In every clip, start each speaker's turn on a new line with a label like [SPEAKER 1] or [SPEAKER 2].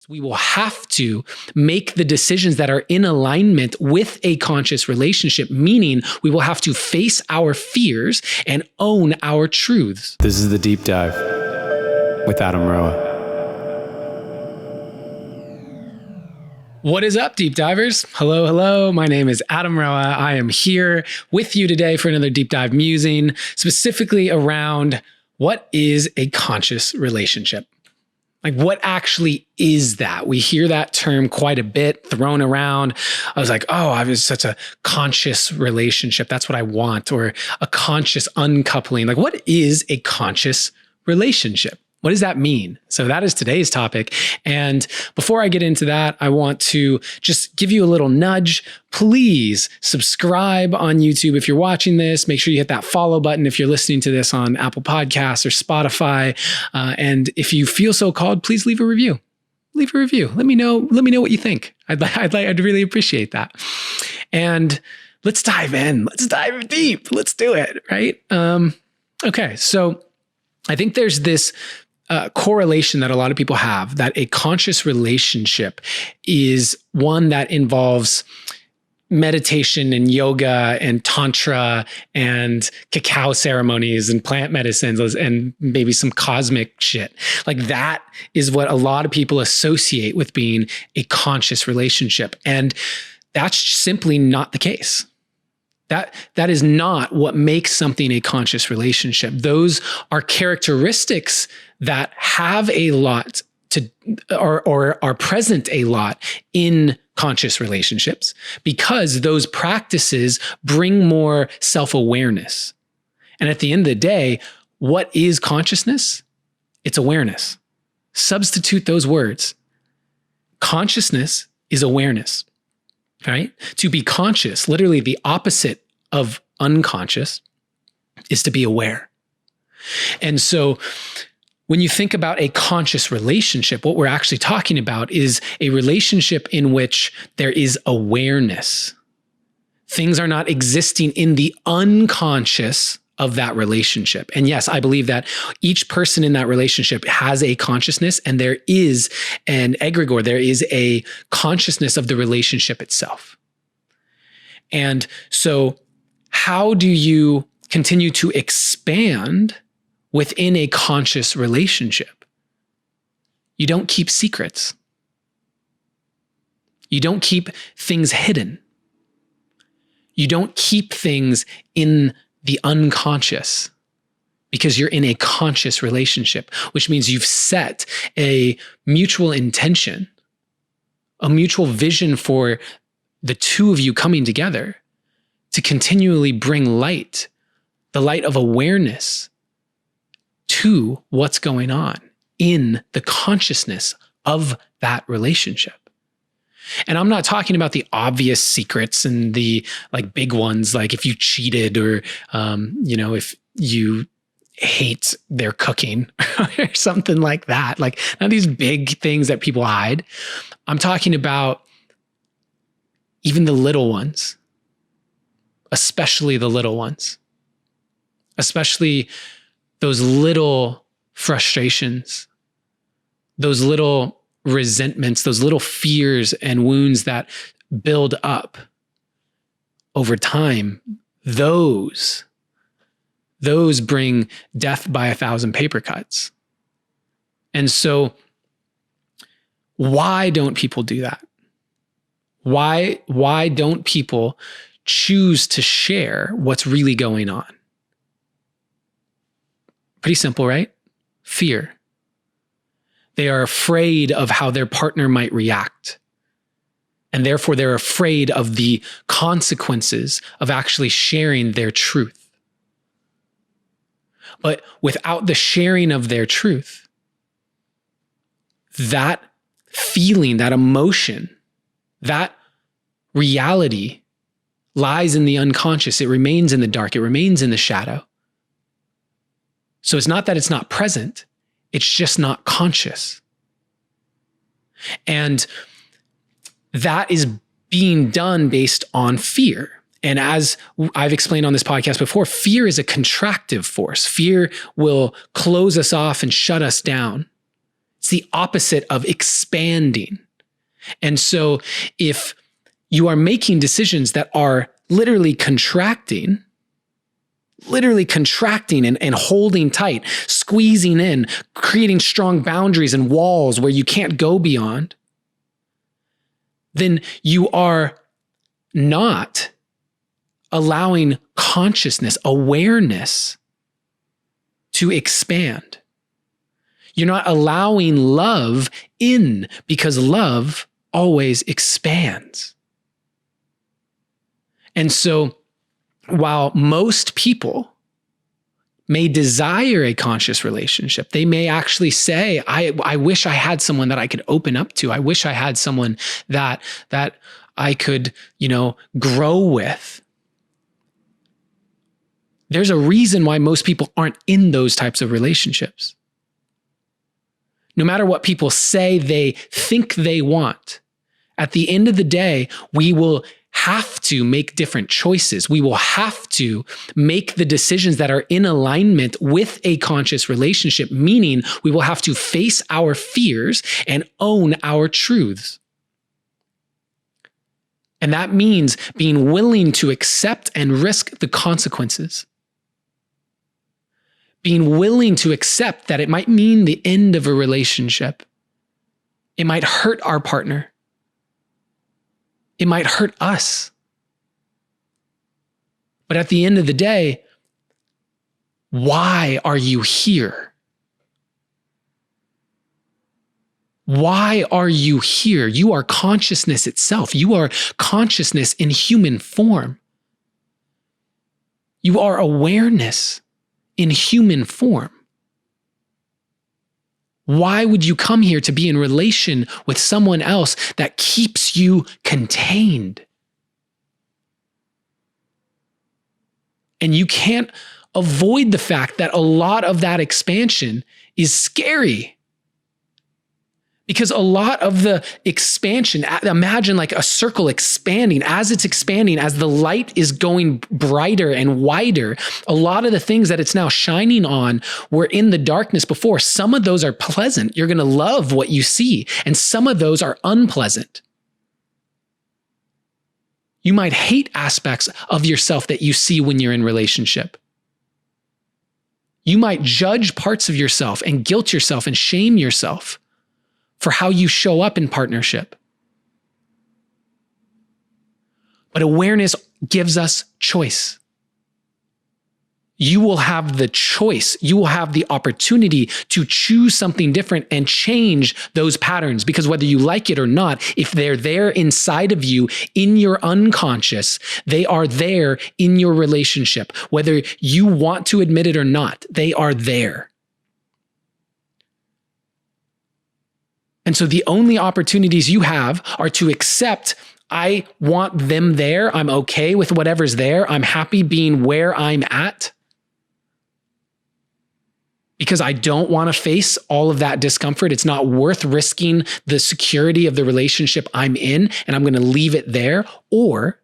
[SPEAKER 1] We will have to make the decisions that are in alignment with a conscious relationship, meaning we will have to face our fears and own our truths.
[SPEAKER 2] This is The Deep Dive with Adam Roa.
[SPEAKER 1] What is up, Deep Divers? Hello, hello. My name is Adam Roa. I am here with you today for another Deep Dive musing, specifically around what is a conscious relationship. Like, what actually is that? We hear that term quite a bit thrown around. I was like, oh, I was such a conscious relationship. That's what I want. Or a conscious uncoupling. Like, what is a conscious relationship? What does that mean? So that is today's topic. And before I get into that, I want to just give you a little nudge. Please subscribe on YouTube if you're watching this. Make sure you hit that follow button if you're listening to this on Apple Podcasts or Spotify. And if you feel so called, please leave a review. Leave a review. Let me know what you think. I'd really appreciate that. And let's dive in. Let's dive deep. Let's do it. Right? Okay. So I think there's this correlation that a lot of people have, that a conscious relationship is one that involves meditation and yoga and tantra and cacao ceremonies and plant medicines and maybe some cosmic shit. Like, that is what a lot of people associate with being a conscious relationship. And that's simply not the case. That is not what makes something a conscious relationship. Those are characteristics that have a lot to, or are present a lot in conscious relationships, because those practices bring more self-awareness. And at the end of the day, what is consciousness? It's awareness. Substitute those words. Consciousness is awareness. Right? To be conscious, literally the opposite of unconscious, is to be aware. And so when you think about a conscious relationship, what we're actually talking about is a relationship in which there is awareness. Things are not existing in the unconscious of that relationship. And yes, I believe that each person in that relationship has a consciousness, and there is an egregore, there is a consciousness of the relationship itself. And so how do you continue to expand within a conscious relationship? You don't keep secrets. You don't keep things hidden. You don't keep things in the unconscious, because you're in a conscious relationship, which means you've set a mutual intention, a mutual vision for the two of you coming together to continually bring light, the light of awareness, to what's going on in the consciousness of that relationship. And I'm not talking about the obvious secrets and the big ones, like if you cheated or, if you hate their cooking or something like that. Like, none of these big things that people hide. I'm talking about even the little ones, especially the little ones, especially those little frustrations, those little resentments, those little fears and wounds that build up over time. Those bring death by 1,000 paper cuts. And so why don't people do that? Why don't people choose to share what's really going on? Pretty simple, right? Fear. They are afraid of how their partner might react. And therefore, they're afraid of the consequences of actually sharing their truth. But without the sharing of their truth, that feeling, that emotion, that reality lies in the unconscious. It remains in the dark. It remains in the shadow. So it's not that it's not present. It's just not conscious. And that is being done based on fear. And as I've explained on this podcast before, fear is a contractive force. Fear will close us off and shut us down. It's It's the opposite of expanding. And so if you are making decisions that are literally contracting and holding tight, squeezing in, creating strong boundaries and walls where you can't go beyond, then you are not allowing consciousness, awareness to expand. You're not allowing love in, because love always expands. And so while most people may desire a conscious relationship, they may actually say, I wish I had someone that I could open up to. I wish I had someone that I could, grow with. There's a reason why most people aren't in those types of relationships. No matter what people say they think they want, at the end of the day, we will have to make different choices. We will have to make the decisions that are in alignment with a conscious relationship, meaning we will have to face our fears and own our truths. And that means being willing to accept and risk the consequences. Being willing to accept that it might mean the end of a relationship. It might hurt our partner. It might hurt us. But at the end of the day, why are you here? Why are you here? You are consciousness itself. You are consciousness in human form. You are awareness in human form. Why would you come here to be in relation with someone else that keeps you contained? And you can't avoid the fact that a lot of that expansion is scary. Because a lot of the expansion, imagine like a circle expanding, as it's expanding, as the light is going brighter and wider, a lot of the things that it's now shining on were in the darkness before. Some of those are pleasant. You're going to love what you see. And some of those are unpleasant. You might hate aspects of yourself that you see when you're in relationship. You might judge parts of yourself and guilt yourself and shame yourself for how you show up in partnership. But awareness gives us choice. You will have the choice. You will have the opportunity to choose something different and change those patterns, because whether you like it or not, if they're there inside of you in your unconscious, they are there in your relationship. Whether you want to admit it or not, they are there. And so the only opportunities you have are to accept, I want them there. I'm okay with whatever's there. I'm happy being where I'm at, because I don't want to face all of that discomfort. It's not worth risking the security of the relationship I'm in, and I'm going to leave it there. Or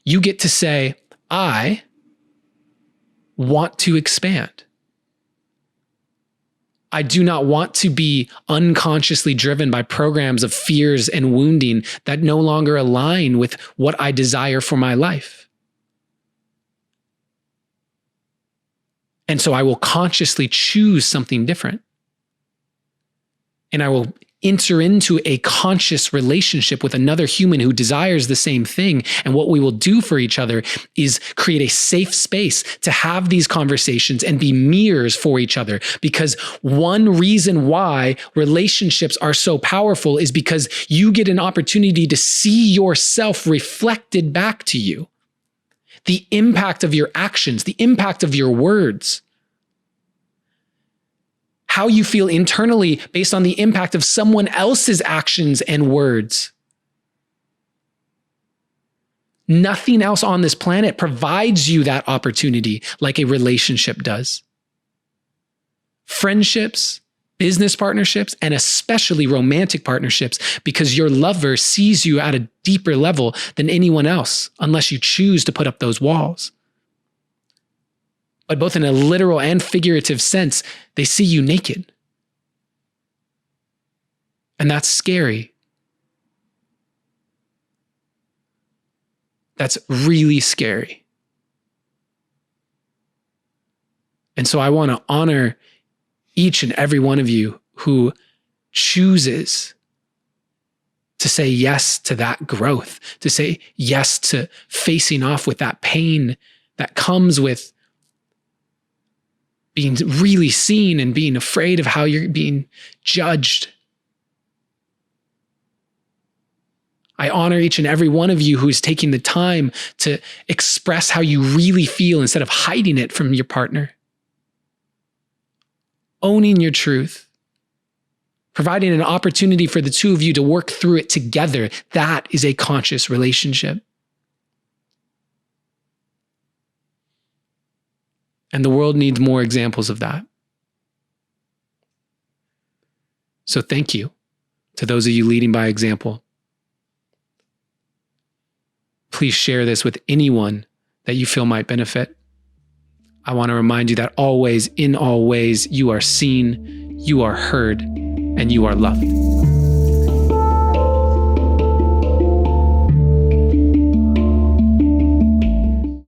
[SPEAKER 1] you get to say, I want to expand. I do not want to be unconsciously driven by programs of fears and wounding that no longer align with what I desire for my life. And so I will consciously choose something different. And I will enter into a conscious relationship with another human who desires the same thing. And what we will do for each other is create a safe space to have these conversations and be mirrors for each other. Because one reason why relationships are so powerful is because you get an opportunity to see yourself reflected back to you. The impact of your actions, the impact of your words, how you feel internally based on the impact of someone else's actions and words. Nothing else on this planet provides you that opportunity like a relationship does. Friendships, business partnerships, and especially romantic partnerships, because your lover sees you at a deeper level than anyone else, unless you choose to put up those walls. but both in a literal and figurative sense, they see you naked. And that's scary. That's really scary. And so I want to honor each and every one of you who chooses to say yes to that growth, to say yes to facing off with that pain that comes with being really seen and being afraid of how you're being judged. I honor each and every one of you who is taking the time to express how you really feel instead of hiding it from your partner. Owning your truth. Providing an opportunity for the two of you to work through it together. That is a conscious relationship. And the world needs more examples of that. So thank you to those of you leading by example. Please share this with anyone that you feel might benefit. I want to remind you that always, in all ways, you are seen, you are heard, and you are loved.